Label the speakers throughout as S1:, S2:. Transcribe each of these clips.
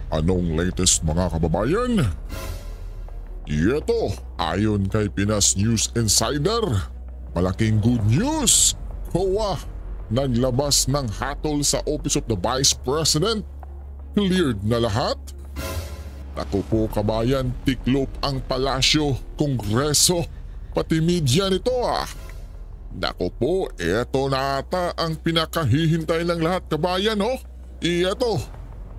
S1: Anong latest mga kababayan? Ito, ayon kay Pinas News Insider, malaking good news! COA, naglabas ng hatol sa Office of the Vice President. Cleared na lahat? Naku po kabayan, tiklop ang palasyo, kongreso, pati media nito Naku po, eto na ata ang pinakahihintay ng lahat kabayan Ito,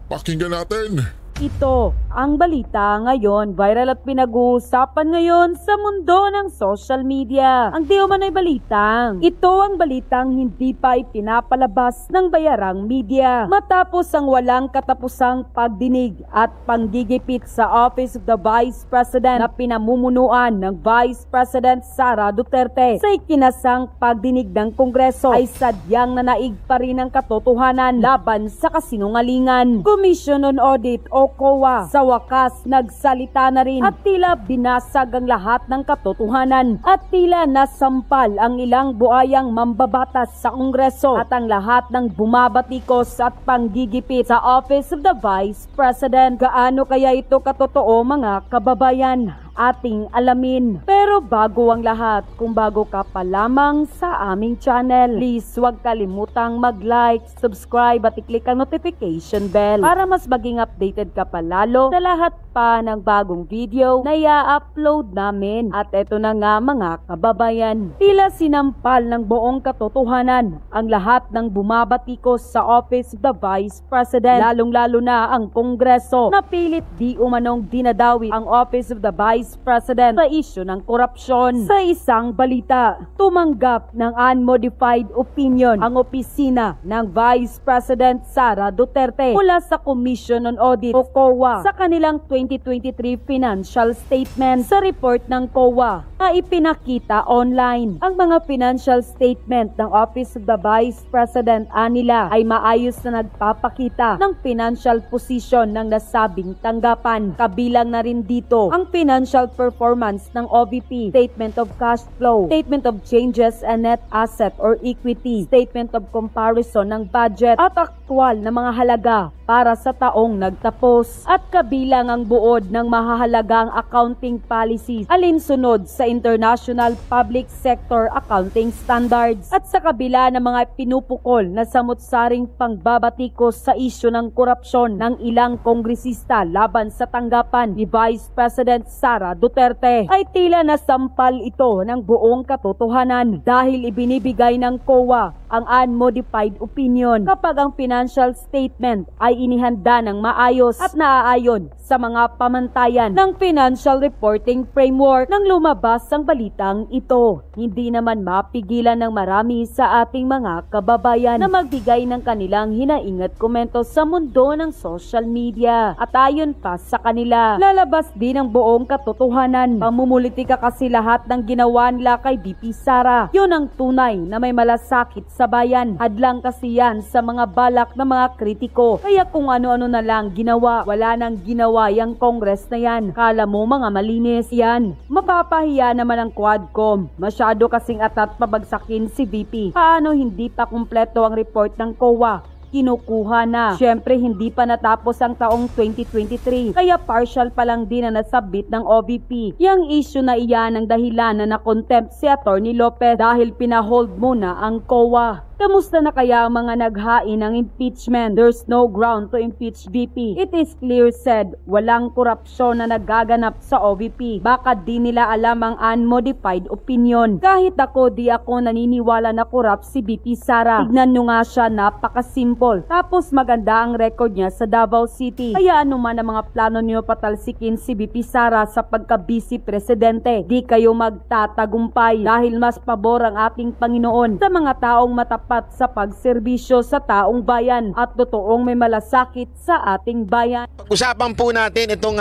S1: pakinggan natin.
S2: Ito ang balita ngayon, viral at pinag-uusapan ngayon sa mundo ng social media. Ang di umano'y balitang. Ito ang balitang hindi pa ipinapalabas ng bayarang media. Matapos ang walang katapusang pagdinig at panggigipit sa Office of the Vice President na pinamumunuan ng Vice President Sara Duterte sa ikinasang pagdinig ng Kongreso ay sadyang nanaig pa rin ang katotohanan laban sa kasinungalingan. Commission on Audit o COA sa wakas nagsalita na rin at tila binasag ang lahat ng katotohanan at tila nasampal ang ilang buayang mambabatas sa Kongreso at ang lahat ng bumabatikos at panggigipit sa Office of the Vice President. Gaano kaya ito katotoo mga kababayan? Ating alamin. Pero bago ang lahat, kung bago ka pa lamang sa aming channel, please huwag kalimutang mag-like, subscribe at i-click ang notification bell para mas maging updated ka pa lalo sa lahat pa ng bagong video na i-upload namin. At eto na nga mga kababayan, tila sinampal ng buong katotohanan ang lahat ng bumabatikos sa Office of the Vice President, lalong-lalo na ang Kongreso na pilit di umanong dinadawi ang Office of the Vice President sa isyu ng korupsyon. Sa isang balita, tumanggap ng unmodified opinion ang opisina ng Vice President Sara Duterte mula sa Commission on Audit o COA sa kanilang 2023 financial statement. Sa report ng COA na ipinakita online, ang mga financial statement ng Office of the Vice President nila ay maayos na nagpapakita ng financial position ng nasabing tanggapan. Kabilang na rin dito ang financial performance ng OVP, Statement of Cash Flow, Statement of Changes and Net Asset or Equity, Statement of Comparison ng Budget at aktwal na mga halaga para sa taong nagtapos at kabilang ang buod ng mahahalagang accounting policies alinsunod sa International Public Sector Accounting Standards at sa kabila ng mga pinupukol na samut-saring pangbabatikos sa isyu ng korupsyon ng ilang kongresista laban sa tanggapan ni Vice President Sara Duterte ay tila nasampal ito ng buong katotohanan dahil ibinibigay ng COA ang unmodified opinion kapag ang financial statement ay inihanda ng maayos at naaayon sa mga pamantayan ng Financial Reporting Framework nang lumabas ang balitang ito. Hindi naman mapigilan ng marami sa ating mga kababayan na magbigay ng kanilang hinaing at komento sa mundo ng social media. At ayon pa sa kanila, lalabas din ang buong katotohanan. Pamumulitika kasi lahat ng ginawa nila kay VP Sara. Yun ang tunay na may malasakit sa bayan. Hadlang kasi yan sa mga balak ng mga kritiko. Kaya kung ano-ano na lang ginawa, wala nang ginawa yung Congress na yan. Kala mo mga malinis yan. Mapapahiya naman ang Quadcom. Masyado kasing atat pabagsakin si VP. Paano hindi pa kumpleto ang report ng COA? Kinukuha na. Siyempre hindi pa natapos ang taong 2023 kaya partial pa lang din na nasubmit ng OVP. Yang issue na iyan ang dahilan na na-contempt si Atty. Lopez dahil pinahold muna ang COA. Kamusta na kaya ang mga naghain ng impeachment? There's no ground to impeach VP. It is clear said, walang korupsyon na nagaganap sa OVP. Baka di nila alam ang unmodified opinion. Kahit di ako naniniwala na korap si VP Sara. Tignan nyo nga siya, napakasimple. Tapos maganda ang record niya sa Davao City. Kaya anuman ang mga plano niyo patalsikin si VP Sara sa pagka-vice presidente, di kayo magtatagumpay dahil mas pabor ang ating Panginoon sa mga taong matapos sa pagserbisyo sa taong bayan at totoong may malasakit sa ating bayan.
S3: Usapan po natin itong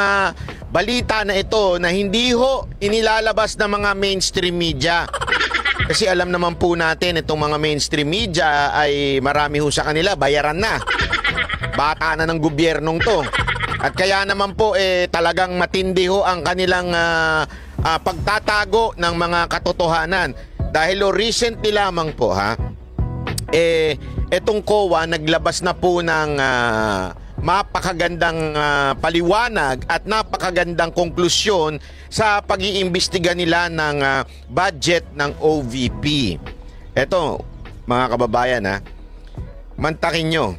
S3: balita na ito na hindi ho inilalabas ng mga mainstream media. Kasi alam naman po natin itong mga mainstream media ay marami ho sa kanila, bayaran na. Bata na ng gobyernong to. At kaya naman po talagang matindi ho ang kanilang pagtatago ng mga katotohanan. Dahil recently lamang po etong COA naglabas na po ng mapakagandang paliwanag at napakagandang konklusyon sa pag-iimbestiga nila ng budget ng OVP. Eto, mga kababayan mantakin nyo.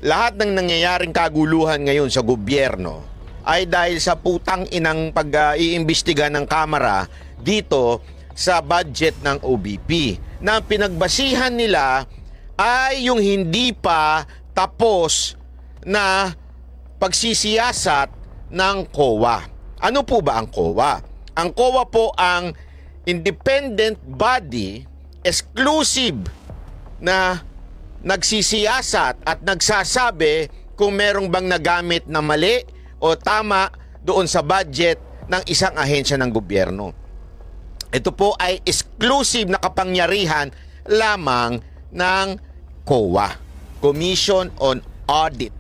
S3: Lahat ng nangyayaring kaguluhan ngayon sa gobyerno ay dahil sa putang inang pag-iimbestiga ng Kamara dito sa budget ng OVP. Na pinagbasihan nila ay yung hindi pa tapos na pagsisiyasat ng COA. Ano po ba ang COA? Ang COA po ang independent body, exclusive na nagsisiyasat at nagsasabi kung merong bang nagamit na mali o tama doon sa budget ng isang ahensya ng gobyerno. Ito po ay exclusive na kapangyarihan lamang ng COA, Commission on Audit.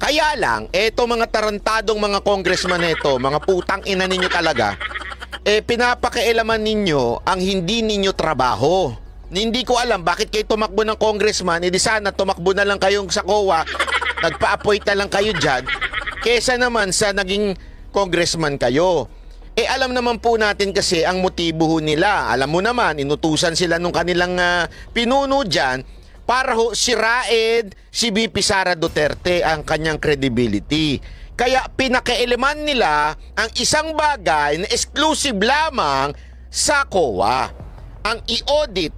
S3: Kaya lang, eto mga tarantadong mga congressman nito, mga putang ina ninyo talaga, pinapakialaman ninyo ang hindi ninyo trabaho. Hindi ko alam bakit kayo tumakbo ng congressman, di sana tumakbo na lang kayong sa COA, nagpa-appoint na lang kayo dyan, kesa naman sa naging congressman kayo. Alam naman po natin kasi ang motibo nila. Alam mo naman, inutusan sila nung kanilang pinuno dyan para sirain si VP Sara Duterte ang kanyang credibility. Kaya pinakailaman nila ang isang bagay na exclusive lamang sa COA. Ang i-audit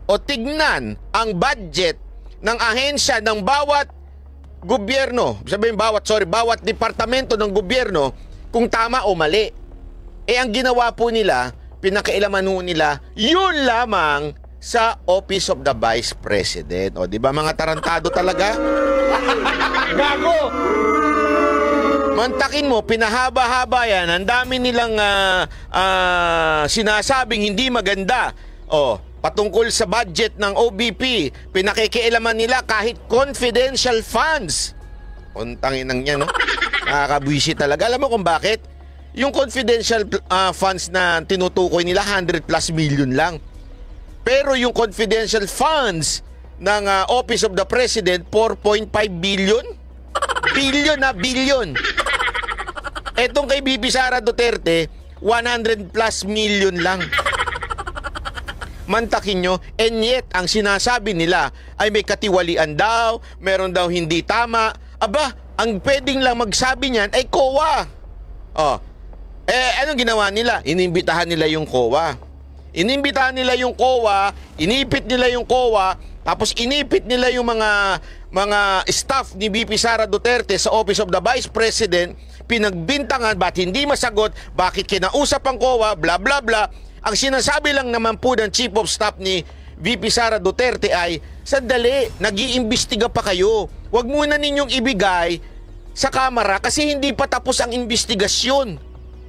S3: o tignan ang budget ng ahensya ng bawat gobyerno, bawat departamento ng gobyerno kung tama o mali. Ang ginawa po nila, pinakailaman nila, yun lamang sa Office of the Vice President. O, di ba mga tarantado talaga? Gago! Mantakin mo, pinahaba-haba yan. Ang dami nilang sinasabing hindi maganda. O, patungkol sa budget ng OVP, pinakikialaman nila kahit confidential funds. Untangin ng yan, no? Nakakabwisi talaga. Alam mo kung bakit? Yung confidential funds na tinutukoy nila, 100 plus million lang. Pero yung confidential funds ng Office of the President, 4.5 billion? Billion. Etong kay VP Sara Duterte, 100 plus million lang. Mantakin nyo, and yet, ang sinasabi nila ay may katiwalian daw, meron daw hindi tama. Aba, ang pwedeng lang magsabi niyan ay COA. Anong ginawa nila? Inimbitahan nila yung COA. Inimbitahan nila yung COA, inipit nila yung COA, tapos inipit nila yung mga staff ni VP Sara Duterte sa Office of the Vice President, pinagbintangan, ba't hindi masagot, bakit kinausap ang COA, bla bla bla. Ang sinasabi lang naman po ng Chief of Staff ni VP Sara Duterte ay, sandali, nag-iimbestiga pa kayo. Huwag muna ninyong ibigay sa Kamara kasi hindi pa tapos ang investigasyon.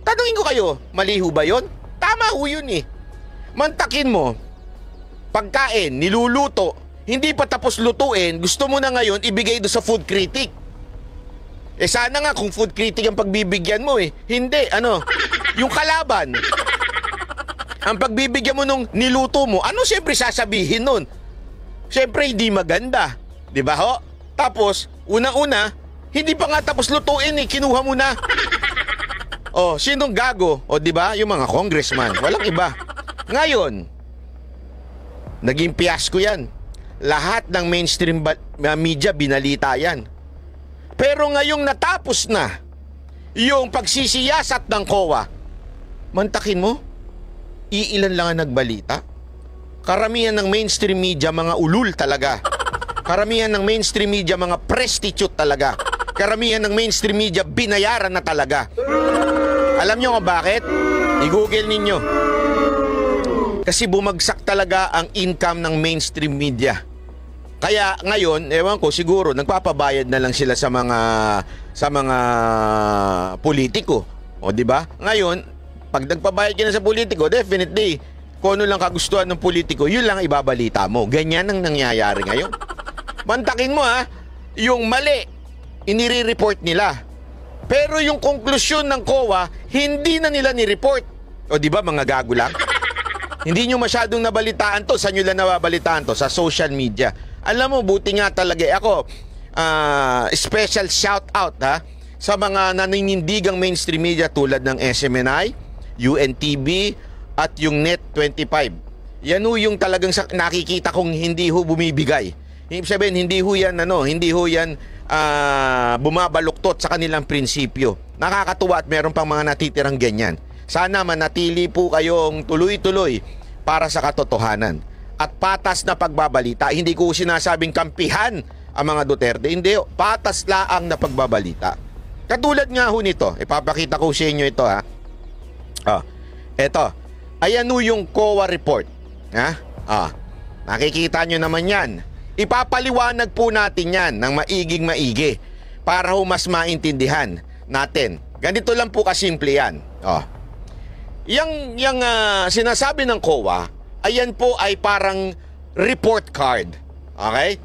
S3: Tanungin ko kayo, mali ho ba yun? Tama ho yun eh. Mantakin mo, pagkain, niluluto, hindi pa tapos lutuin, gusto mo na ngayon ibigay do sa food critic. Sana nga kung food critic ang pagbibigyan mo eh. Hindi, yung kalaban. Ang pagbibigyan mo nung niluto mo, ano siyempre sasabihin nun? Siyempre hindi maganda. Di ba ho? Tapos, unang-una, hindi pa nga tapos lutuin eh, kinuha mo na. Sinong gago? Di ba? Yung mga congressman. Walang iba. Ngayon, naging fiasco yan. Lahat ng mainstream media binalita yan. Pero ngayong natapos na yung pagsisiyasat ng COA, mantakin mo, iilan lang ang nagbalita. Karamihan ng mainstream media, mga ulul talaga. Karamihan ng mainstream media, mga prostitute talaga. Karamihan ng mainstream media, binayaran na talaga. Alam nyo kung bakit? I-google ninyo. Kasi bumagsak talaga ang income ng mainstream media. Kaya ngayon, ewan ko, siguro nagpapabayad na lang sila sa mga politiko. O di ba? Ngayon, pag nagpabayad ka na sa politiko, definitely, kung ano lang kagustuhan ng politiko, yun lang ibabalita mo. Ganyan ang nangyayari ngayon. Mantakin mo yung mali, inire-report nila. Pero yung konklusyon ng COA, hindi na nila ni-report. O di ba mga gago lang? Hindi nyo masyadong nabalitaan to. Saan nyo lang nababalitaan to? Sa social media. Alam mo, buti nga talaga. Ako, special shout out sa mga naninindigang mainstream media tulad ng SMNI, UNTV at yung Net25. Yan ho yung talagang nakikita kong hindi ho bumibigay. Ibig sabihin, hindi ho yan bumabaluktot sa kanilang prinsipyo. Nakakatuwa at meron pang mga natitirang ganyan. Sana manatili po kayong tuloy-tuloy para sa katotohanan at patas na pagbabalita. Hindi ko sinasabing kampihan ang mga Duterte. Hindi, patas laang na pagbabalita. Katulad nga ho nito, ipapakita ko sa inyo ito Ito. Ayan ho yung COA report. Nakikita nyo naman yan. Ipapaliwanag po natin yan ng maiging maigi para ho mas maintindihan natin. Ganito lang po kasimple yan. Yung sinasabi ng COA, ayan po ay parang report card. Okay?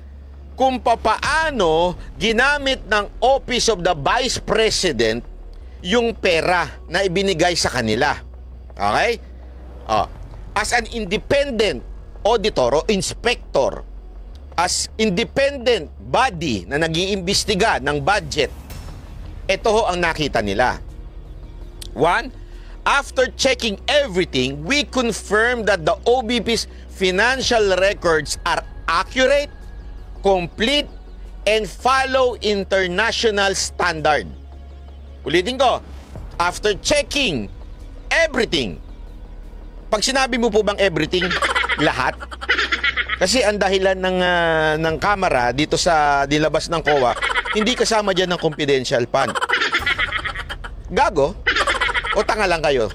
S3: Kung papaano ginamit ng Office of the Vice President yung pera na ibinigay sa kanila. Okay? As an independent auditor o inspector, as independent body na nag-iimbestiga ng budget, ito ho ang nakita nila. 1, after checking everything, we confirm that the OBP's financial records are accurate, complete, and follow international standard. Ulitin ko, after checking everything. Pag sinabi mo po bang everything, lahat? Kasi ang dahilan ng camera dito sa dilabas ng COA, hindi kasama dyan ng confidential fund. Gago? O tanga lang kayo?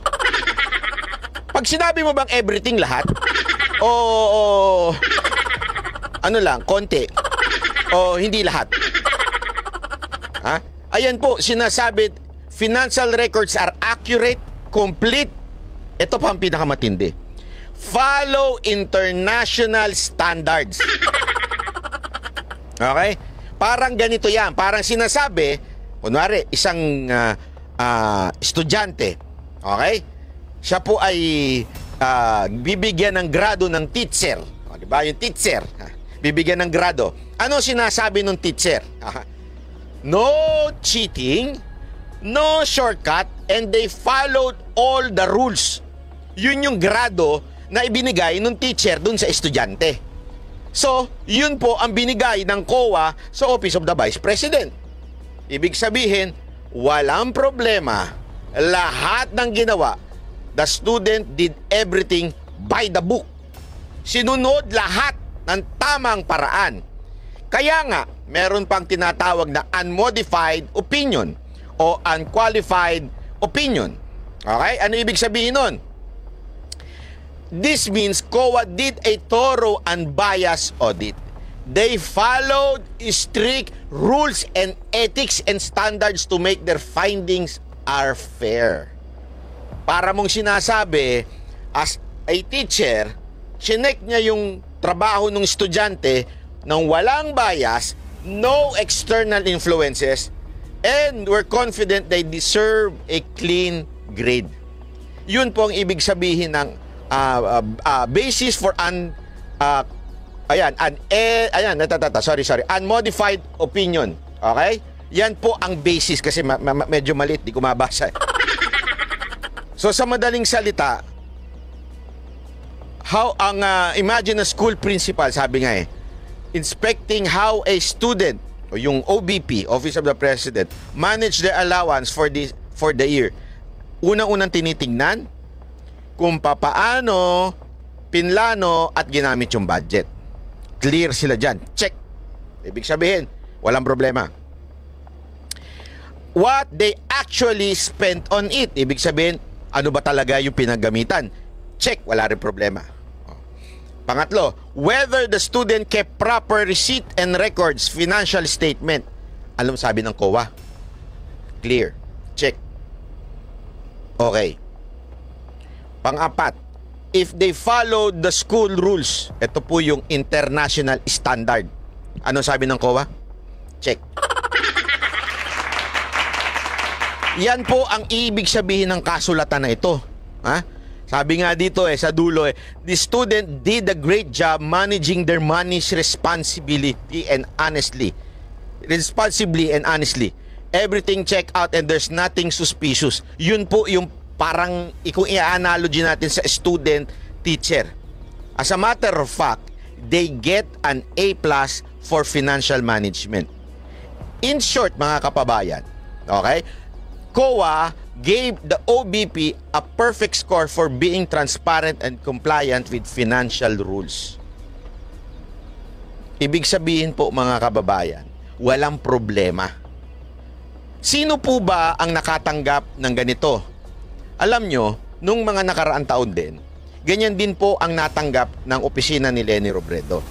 S3: Pag sinabi mo bang everything, lahat? O ano lang, konti? O hindi lahat? Ayan po, sinasabi, financial records are accurate, complete. Ito pa ang pinakamatindi. Follow international standards. Okay? Parang ganito yan. Parang sinasabi, kunwari, isang estudyante, okay? Siya po ay bibigyan ng grado ng teacher. Diba? Yung teacher, bibigyan ng grado. Ano sinasabi ng teacher? No cheating, no shortcut, and they followed all the rules. Yun yung grado na ibinigay ng teacher dun sa estudyante. So, yun po ang binigay ng COA sa Office of the Vice President. Ibig sabihin, walang problema. Lahat ng ginawa, the student did everything by the book. Sinunod lahat ng tamang paraan. Kaya nga, meron pang tinatawag na unmodified opinion o unqualified opinion. Okay? Ano ibig sabihin nun? This means COA did a thorough and biased audit. They followed strict rules and ethics and standards to make their findings are fair. Para mong sinasabi, as a teacher, chinek niya yung trabaho ng estudyante ng walang bias, no external influences, and we're confident they deserve a clean grade. Yun po ang ibig sabihin ng basis for unmodified opinion. Okay? Yan po ang basis kasi medyo maliit, di ko mabasa. So sa madaling salita, imagine a school principal, sabi nga inspecting how a student o yung OBP, Office of the President, manage their allowance for the year. Unang-unang tinitingnan kung papaano pinlano at ginamit yung budget. Clear sila dyan. Check. Ibig sabihin, walang problema. What they actually spent on it. Ibig sabihin, ano ba talaga yung pinaggamitan? Check. Wala rin problema. Pangatlo, whether the student kept proper receipt and records, financial statement. Alam sabi ng COA? Clear. Check. Okay. Pang-apat, if they followed the school rules, ito po yung international standard. Ano sabi ng COA? Check. Yan po ang ibig sabihin ng kasulatan na ito. Sabi nga dito sa dulo the student did a great job managing their money's responsibility and honestly. responsibly and honestly. Everything check out and there's nothing suspicious. Yun po yung parang kung i-analogy natin sa student teacher. As a matter of fact, they get an A+ for financial management. In short, mga kapabayan, okay? COA gave the OBP a perfect score for being transparent and compliant with financial rules. Ibig sabihin po, mga kababayan, walang problema. Sino po ba ang nakatanggap ng ganito? Alam nyo, nung mga nakaraang taon din, ganyan din po ang natanggap ng opisina ni Leni Robredo.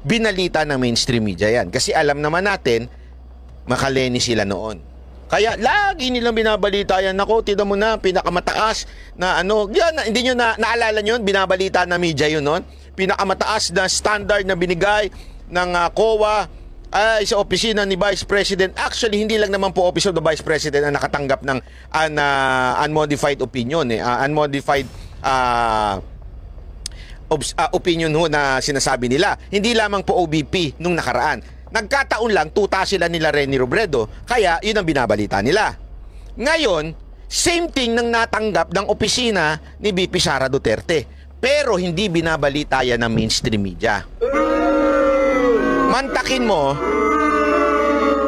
S3: Binalita ng mainstream media yan. Kasi alam naman natin, makaleni sila noon. Kaya lagi nilang binabalita yan. Nako, tida mo na, pinakamataas na ano. Yan, hindi nyo naalala nyo, binabalita na media yun noon. Pinakamataas na standard na binigay ng COA ay sa opisina ni Vice President. Actually, hindi lang naman po Office of the Vice President ang nakatanggap ng unmodified opinion. Unmodified opinion ho na sinasabi nila. Hindi lamang po OBP nung nakaraan. Nagkataon lang, tuta sila nila Leni Robredo. Kaya, yun ang binabalita nila. Ngayon, same thing nang natanggap ng opisina ni VP Sara Duterte. Pero hindi binabalita yan ng mainstream media. Mantakin mo,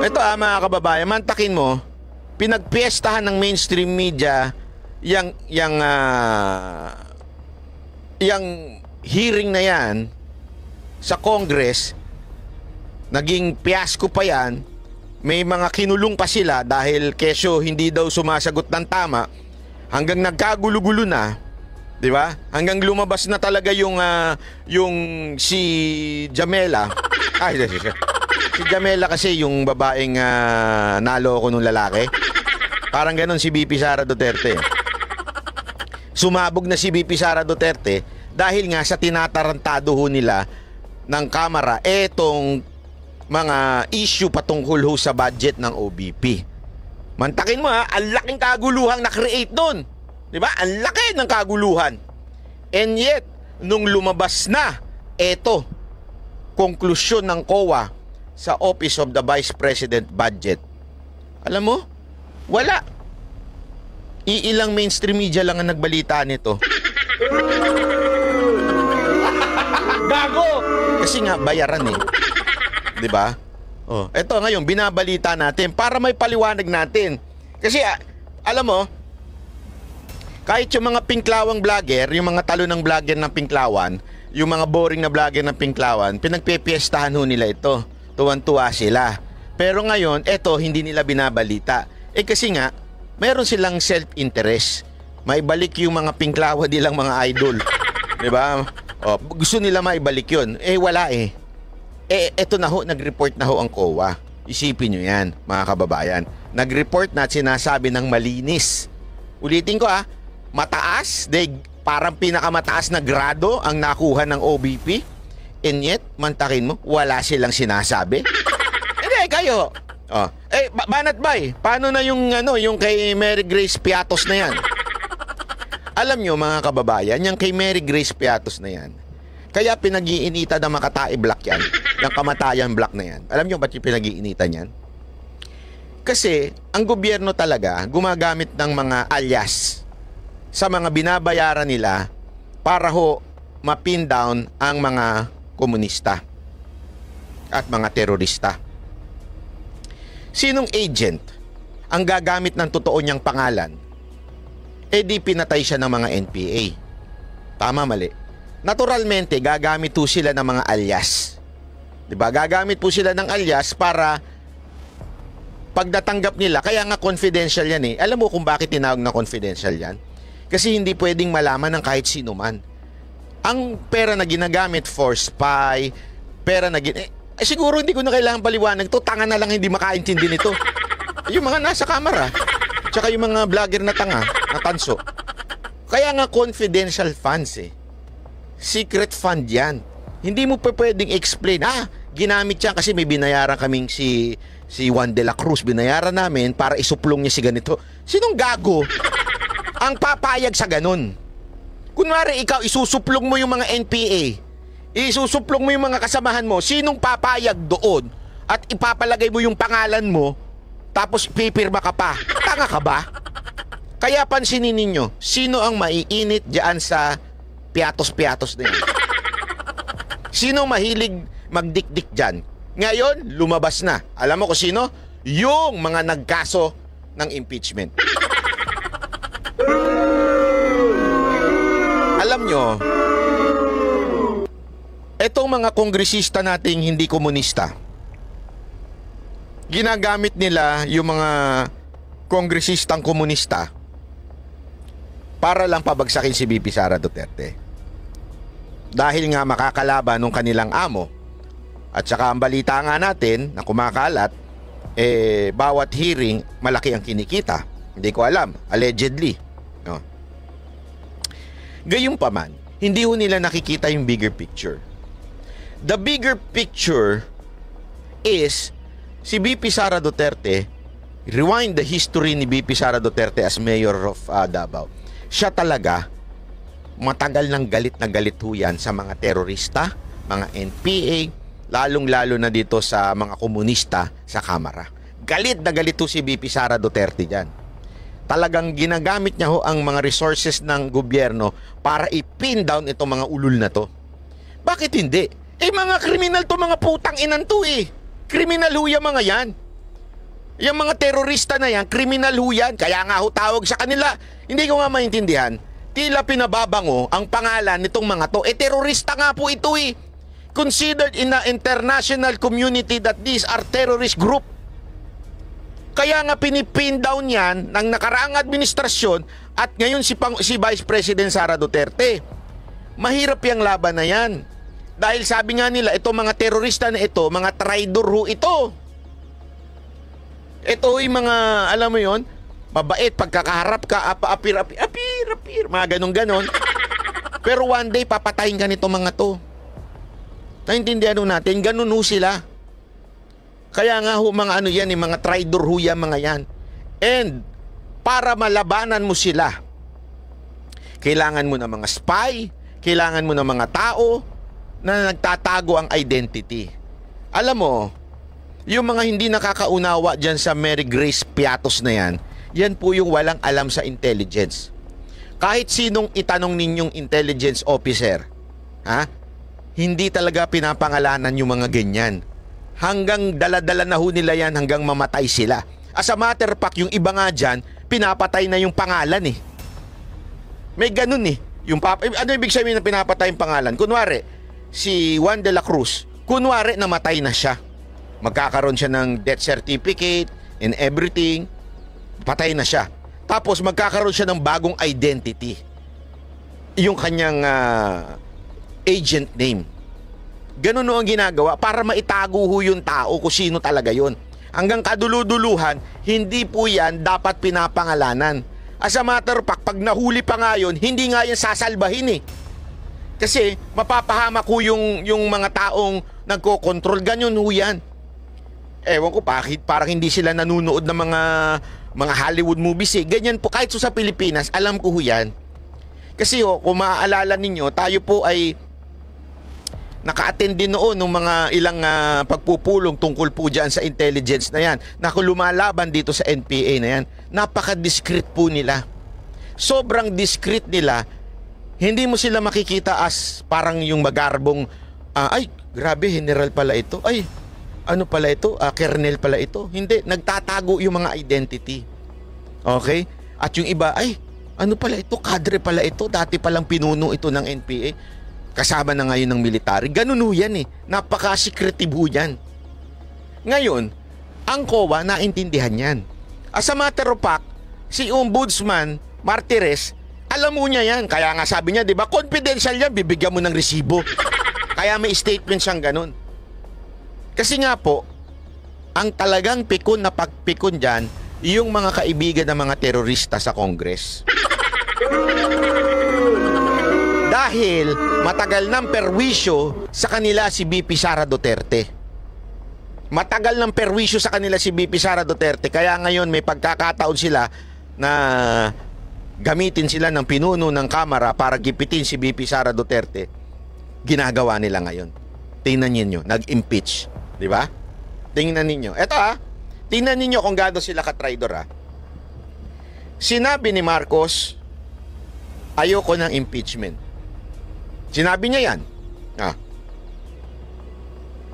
S3: ito mga kababayan, mantakin mo, pinagpiestahan ng mainstream media yang hearing na yan sa Congress, naging fiasco pa yan, may mga kinulong pa sila dahil kesyo hindi daw sumasagot ng tama, hanggang nagkagulo-gulo na, di ba? Hanggang lumabas na talaga yung si Jamela. Ay, si Jamela kasi yung babaeng naloko nung lalaki. Parang ganon si VP Sara Duterte. Sumabog na si VP Sara Duterte dahil nga sa tinatarantado ho nila ng Kamara etong mga issue patungkol ho sa budget ng OBP. Mantakin mo ang laking kaguluhang na-create doon. Diba? Ang laki ng kaguluhan. And yet, nung lumabas na, eto, konklusyon ng COA sa Office of the Vice President budget. Alam mo, wala. Iilang mainstream media lang ang nagbalita nito. Gago! Kasi nga, bayaran eh. Diba? Oh, eto ngayon, binabalita natin para may paliwanag natin. Kasi, alam mo, kahit yung mga pinklawang vlogger, yung mga talo ng vlogger ng pinklawan, yung mga boring na vlogger ng pinklawan, pinagpepiestahan ho nila ito. Tuwan-tuwa sila. Pero ngayon, eto, hindi nila binabalita. Eh kasi nga, mayroon silang self-interest. Maibalik yung mga pinklawa nilang mga idol. Diba? O, gusto nila maibalik yun. Eh, wala eh. Eh, eto na ho, nag-report na ho ang COA. Isipin nyo yan, mga kababayan. Nag-report na at sinasabi ng malinis. Ulitin ko mataas, parang pinakamataas na grado ang nakuha ng OBP. And yet, mantakin mo, wala silang sinasabi. Hindi, kayo. Oh. Banat Bay, paano na yung kay Mary Grace Piatos na yan? Alam nyo mga kababayan, yung kay Mary Grace Piatos na yan, kaya pinag-iinita na Makatae Black yan, yung Kamatayan Black na yan. Alam nyo ba't yung pinag-iinitan yan? Kasi, ang gobyerno talaga gumagamit ng mga alias sa mga binabayaran nila para ho ma-pin down ang mga komunista at mga terorista. Sinong agent ang gagamit ng totoo niyang pangalan? Eh di pinatay siya ng mga NPA. Tama, mali? Naturalmente, gagamit po sila ng mga alias. Diba? Gagamit po sila ng alias para pag natanggap nila, kaya nga confidential yan eh. Alam mo kung bakit tinawag na confidential yan? Kasi hindi pwedeng malaman ng kahit sino man. Ang pera na ginagamit for spy, pera na siguro hindi ko na kailangan paliwanag to, tanga na lang hindi makaintindi nito. Yung mga nasa kamera, tsaka yung mga vlogger na tanga, na tanso. Kaya nga confidential funds eh. Secret fund yan. Hindi mo pa pwedeng explain, ginamit yan kasi may binayaran kaming si Juan de la Cruz, binayaran namin para isuplong niya si ganito. Sinong gago ang papayag sa ganun? Kunwari ikaw, isusuplong mo yung mga NPA, isusuplong mo yung mga kasamahan mo, sinong papayag doon at ipapalagay mo yung pangalan mo tapos pipirma ka pa. Tanga ka ba? Kaya pansinin ninyo, sino ang maiinit diyan sa piatos-piatos na yan? Sino mahilig magdikdik diyan? Ngayon, lumabas na. Alam mo kung sino? Yung mga nagkaso ng impeachment. Alam nyo, etong mga kongresista nating hindi komunista, ginagamit nila yung mga kongresistang komunista para lang pabagsakin si VP Sara Duterte. Dahil nga makakalaban ng kanilang amo. At saka ang balita nga natin na kumakalat, bawat hearing malaki ang kinikita. Hindi ko alam, allegedly. No. Gayunpaman, hindi ho nila nakikita yung bigger picture. The bigger picture is si VP Sara Duterte. Rewind the history ni VP Sara Duterte as mayor of Davao. Siya talaga matagal ng galit na galit ho yan sa mga terorista, mga NPA, lalong-lalo na dito sa mga komunista sa Kamara. Galit na galit ho si VP Sara Duterte dyan. Talagang ginagamit niya ho ang mga resources ng gobyerno para i-pin down itong mga ulul na to. Bakit hindi? Mga kriminal to, mga putang inan to Kriminal ho yung mga yan. Yung mga terorista na yan, kriminal ho yan. Kaya nga ho tawag sa kanila. Hindi ko nga maintindihan. Tila pinababango ang pangalan nitong mga to. Terorista nga po ito Considered in the international community that these are terrorist group. Kaya nga pinipin down yan ng nakaraang administrasyon at ngayon si Vice President Sara Duterte. Mahirap yung laban na yan. Dahil sabi nga nila, ito mga terorista na ito, mga traidor ho ito. Ito yung mga, alam mo yon, mabait, pagkakaharap ka, apir, mga ganon. Pero one day, papatayin ka nito mga to. Naintindihan natin, ganun ho sila. Kaya nga ho, mga ano yan, mga traidor ho yan, mga yan. And, para malabanan mo sila, kailangan mo ng mga spy, kailangan mo ng mga tao na nagtatago ang identity. Alam mo, yung mga hindi nakakaunawa dyan sa Mary Grace Piatos na yan, yan po yung walang alam sa intelligence. Kahit sinong itanong ninyong intelligence officer, hindi talaga pinapangalanan yung mga ganyan. Hanggang dala-dala na ho nila yan hanggang mamatay sila. As a matter of fact, yung iba nga dyan, pinapatay na yung pangalan May ganun ano ibig sabihin na pinapatay yung pangalan? Kunwari, si Juan de la Cruz, kunwari namatay na siya. Magkakaroon siya ng death certificate and everything. Patay na siya. Tapos magkakaroon siya ng bagong identity. Yung kanyang agent name. Ganun ang ginagawa para maitago ho yung tao kung sino talaga yun. Hanggang kaduluduluhan, hindi po yan dapat pinapangalanan. As a matter of fact, pag nahuli pa nga yun, hindi nga yan sasalbahin Kasi mapapahamak ho yung mga taong nagko-control. Ganyan ho yan. Ewan ko bakit parang hindi sila nanunood ng mga Hollywood movies Ganyan po kahit sa Pilipinas, alam ko ho yan. Kasi kung maaalala ninyo, tayo po ay naka-attend din noon ng mga ilang pagpupulong tungkol po dyan sa intelligence na yan. Na kung lumalaban dito sa NPA na yan, napaka-discreet po nila. Sobrang discreet nila. Hindi mo sila makikita as parang yung magarbong, ay, grabe, general pala ito. Ay, ano pala ito? Kernel pala ito. Hindi, nagtatago yung mga identity. Okay? At yung iba, ay, ano pala ito? Kadre pala ito. Dati palang pinuno ito ng NPA. Kasama na ngayon ng military. Ganun ho yan Napaka-secretive ho yan. Ngayon, ang COA naintindihan yan. As a matter of fact, si Ombudsman Martires, alam mo niya yan. Kaya nga sabi niya, di ba, confidential yan, bibigyan mo ng resibo. Kaya may statement siyang ganun. Kasi nga po, ang talagang pikon na pagpikon dyan, yung mga kaibigan ng mga terorista sa Congress. Dahil matagal ng perwisyo sa kanila si VP Sara Duterte. Matagal ng perwisyo sa kanila si VP Sara Duterte. Kaya ngayon may pagkakataon sila na gamitin sila ng pinuno ng Kamara para gipitin si VP Sara Duterte. Ginagawa nila ngayon. Tingnan niyo, nag-impeach. Di ba? tingnan ninyo. Eto tingnan ninyo kung gaano sila ka-traidor Sinabi ni Marcos, ayoko ng impeachment. Sinabi niya yan.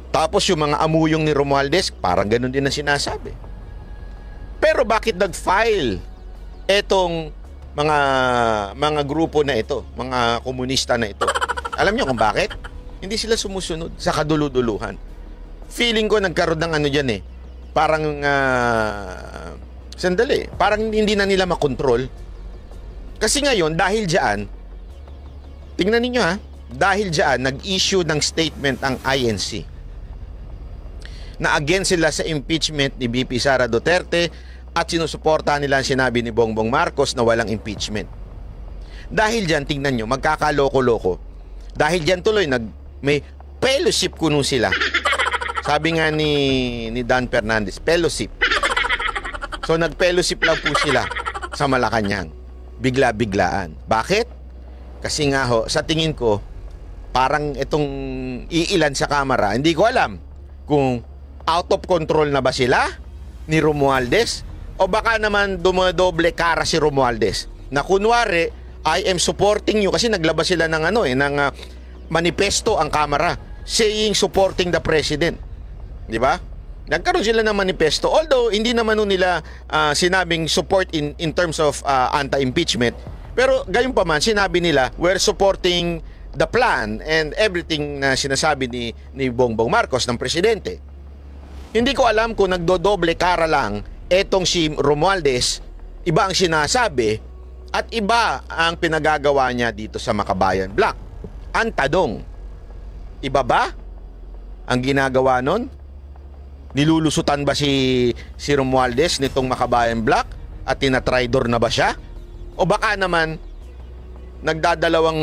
S3: Tapos yung mga amuyong ni Romualdez, parang ganun din ang sinasabi. Pero bakit nag-file etong mga grupo na ito, mga komunista na ito? Alam niyo kung bakit? Hindi sila sumusunod sa kaduluduluhan. Feeling ko nagkaroon ng ano dyan parang sandali, parang hindi na nila makontrol. Kasi ngayon, dahil dyan, tingnan ninyo dahil dyan, nag-issue ng statement ang INC na against sila sa impeachment ni VP Sara Duterte at sinusuportahan nila ang sinabi ni Bongbong Marcos na walang impeachment. Dahil dyan, tingnan nyo, magkakaloko-loko. Dahil dyan tuloy, may fellowship kuno sila. Sabi nga ni Dan Fernandez, fellowship. So nag-fellowship lang po sila sa Malacanang. Bigla-biglaan. Bakit? Kasi nga sa tingin ko, parang itong iilan sa kamera, hindi ko alam kung out of control na ba sila ni Romualdez o baka naman dumodoble kara si Romualdez na kunwari I am supporting you kasi naglabas sila ng ng manifesto ang kamera saying supporting the president. Di ba? Nagkaroon sila ng manifesto although hindi naman nila sinabing support in terms of anti-impeachment, pero gayon pa man sinabi nila we're supporting the plan and everything na sinasabi ni Bongbong Marcos ng presidente. Hindi ko alam kung nagdodoble kara lang etong si Romualdez, iba ang sinasabi at iba ang pinagagawa niya dito sa Makabayan Block. Ang tanong, iba ba ang ginagawa nun? Nilulusutan ba si Romualdez nitong Makabayan Block at tinatraidor na ba siya? O baka naman nagdadalawang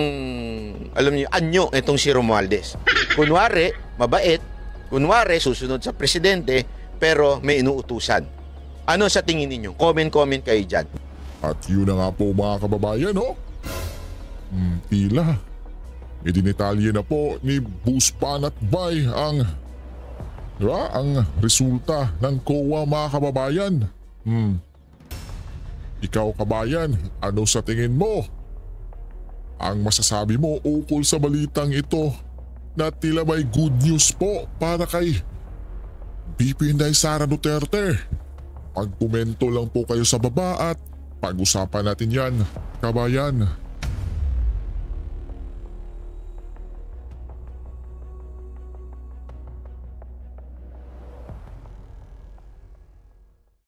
S3: anyo itong si Romualdez. Kunwari, mabait. Kunwari, susunod sa presidente, pero may inuutusan. Ano sa tingin ninyo? Comment kayo dyan.
S1: At yun na nga po mga kababayan, tila. Idinitalye na po ni Buspan at Bay ang resulta ng COA mga kababayan. Ikaw kabayan, ano sa tingin mo? Ang masasabi mo ukol sa balitang ito na tila may good news po para kay VP Inday Sara Duterte. Pagkomento lang po kayo sa baba at pag-usapan natin yan, kabayan.